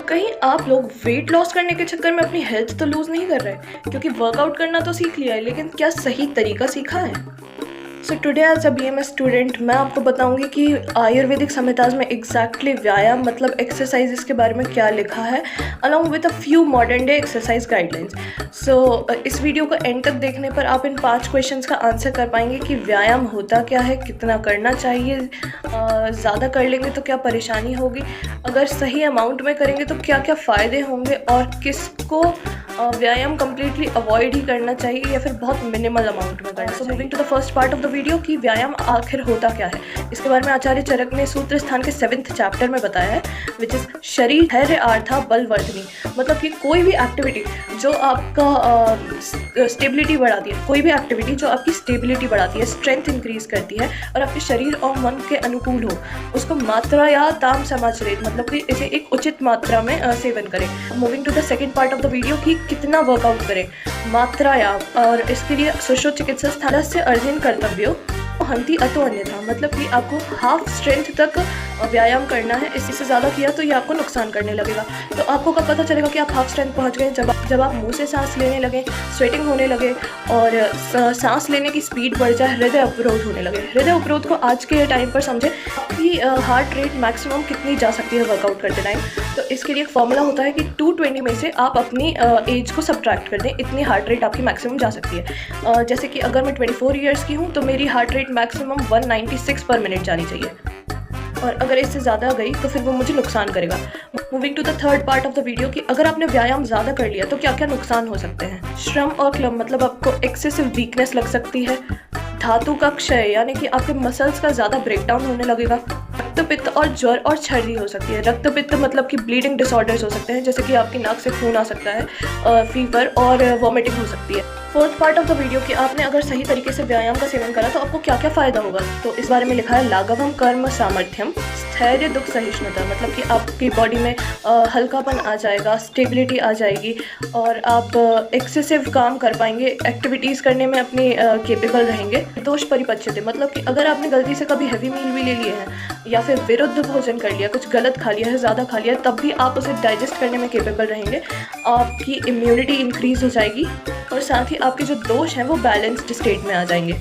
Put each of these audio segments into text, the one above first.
कहीं आप लोग वेट लॉस करने के चक्कर में अपनी हेल्थ तो लूज़ नहीं कर रहे, क्योंकि वर्कआउट करना तो सीख लिया है, लेकिन क्या सही तरीका सीखा है? So today as a BMS student मैं आपको बताऊंगी कि आयुर्वेदिक संहिताज में एग्जैक्टली व्यायाम मतलब एक्सरसाइजेस के बारे में क्या लिखा है, along with a few modern day exercise guidelines. So इस वीडियो को एंड तक देखने पर आप इन 5 क्वेश्चंस का आंसर कर पाएंगे कि व्यायाम होता क्या है, कितना करना चाहिए, ज़्यादा कर लेंगे तो क्या परेशानी होगी, अगर सही अमाउंट में करेंगे तो क्या क्या फ़ायदे होंगे, और किसको व्यायाम कम्प्लीटली अवॉइड ही करना चाहिए या फिर बहुत मिनिमल अमाउंट में करना चाहिए। So moving to the first part of the video कि व्यायाम आखिर होता क्या है, इसके बारे में आचार्य चरक ने सूत्र स्थान के 7th चैप्टर में बताया है, विच इज़ शरीर धैर्य आर्था बलवर्धनी। मतलब कि कोई भी एक्टिविटी जो आपका स्टेबिलिटी बढ़ाती है, कोई भी एक्टिविटी जो आपकी स्टेबिलिटी बढ़ाती है, स्ट्रेंथ इंक्रीज करती है और आपके शरीर और मन के अनुकूल हो, उसको मात्रा या ताम समाचरित मतलब कि इसे एक उचित मात्रा में सेवन करें। Moving to the second part of the video कि कितना वर्कआउट करें, मात्रा या, और इसके लिए सुश्रुत चिकित्सा स्थान से अर्जन कर्तव्यो हंति अतो अन्यथा, मतलब कि आपको हाफ स्ट्रेंथ तक व्यायाम करना है, इससे ज़्यादा किया तो ये आपको नुकसान करने लगेगा। तो आपको कब पता चलेगा कि आप हाफ स्ट्रेंथ पहुंच गए? जब आप मुंह से सांस लेने लगे, स्वेटिंग होने लगे और सांस लेने की स्पीड बढ़ जाए, हृदय अवरोध होने लगे। हृदय अवरोध को आज के टाइम पर समझे, आपकी हार्ट रेट मैक्सिमम कितनी जा सकती है वर्कआउट करते टाइम। तो इसके लिए एक फॉर्मूला होता है कि 220 में से आप अपनी एज को सब्ट्रैक्ट कर दें, इतनी हार्ट रेट आपकी मैक्सिमम जा सकती है। जैसे कि अगर मैं 24 ईयर्स की हूँ तो मेरी हार्ट रेट मैक्सिमम 196 पर मिनट जानी चाहिए, और अगर इससे ज़्यादा गई तो फिर वो मुझे नुकसान करेगा। Moving to the third part of the video कि अगर आपने व्यायाम ज़्यादा कर लिया तो क्या क्या नुकसान हो सकते हैं। श्रम और क्लम मतलब आपको एक्सेसिव वीकनेस लग सकती है, धातु का क्षय यानी कि आपके मसल्स का ज़्यादा ब्रेकडाउन होने लगेगा, रक्तपित्त और ज्वर और छर्दी हो सकती है। रक्तपित्त मतलब कि ब्लीडिंग डिसऑर्डर्स हो सकते हैं, जैसे कि आपकी नाक से खून आ सकता है, फीवर और वॉमिटिंग हो सकती है। Fourth part of the video कि आपने अगर सही तरीके से व्यायाम का सेवन करा तो आपको क्या क्या फ़ायदा होगा। तो इस बारे में लिखा है लाघवम कर्म सामर्थ्यम स्थैर्य दुख सहिष्णुता, मतलब कि आपकी बॉडी में हल्कापन आ जाएगा, स्टेबिलिटी आ जाएगी और आप एक्सेसिव काम कर पाएंगे, एक्टिविटीज़ करने में अपनी केपेबल रहेंगे। दोष परिपच्यते मतलब कि अगर आपने गलती से कभी हैवी मील भी ले लिए हैं या फिर विरुद्ध भोजन कर लिया, कुछ गलत खा लिया है, ज़्यादा खा लिया है, तब भी आप उसे डाइजेस्ट करने में केपेबल रहेंगे, आपकी इम्यूनिटी इंक्रीज़ हो जाएगी और साथ ही आपके जो दोष हैं वो बैलेंस्ड स्टेट में आ जाएंगे।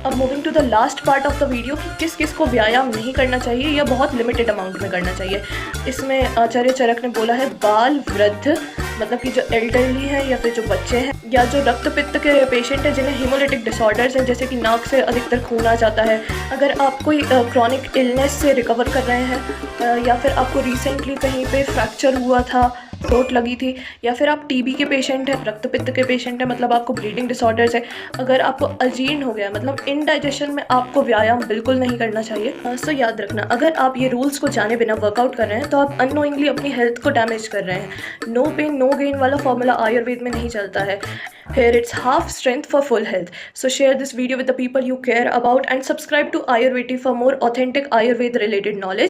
अब moving to the last part of the video कि किस किस को व्यायाम नहीं करना चाहिए या बहुत लिमिटेड अमाउंट में करना चाहिए। इसमें आचार्य चरक ने बोला है बाल वृद्ध मतलब कि जो एल्डरली है या फिर जो बच्चे हैं या जो रक्तपित्त के पेशेंट हैं जिन्हें हीमोलिटिक डिसऑर्डर्स हैं, जैसे कि नाक से अधिकतर खून आ जाता है, अगर आप कोई क्रॉनिक इलनेस से रिकवर कर रहे हैं या फिर आपको रिसेंटली कहीं पे फ्रैक्चर हुआ था, चोट लगी थी, या फिर आप टीबी के पेशेंट हैं, रक्तपित्त के पेशेंट हैं मतलब आपको ब्लीडिंग डिसऑर्डर्स है, अगर आपको अजीर्ण हो गया मतलब इनडाइजेशन में आपको व्यायाम बिल्कुल नहीं करना चाहिए। सो याद रखना, अगर आप ये रूल्स को जाने बिना वर्कआउट कर रहे हैं तो आप अननोइंगली अपनी हेल्थ को डैमेज कर रहे हैं। नो पेन नो गेन वाला फॉर्मूला आयुर्वेद में नहीं चलता है। Here it's half strength for full health. So share this video with the people you care about and subscribe to Ayurveda for more authentic Ayurveda related knowledge.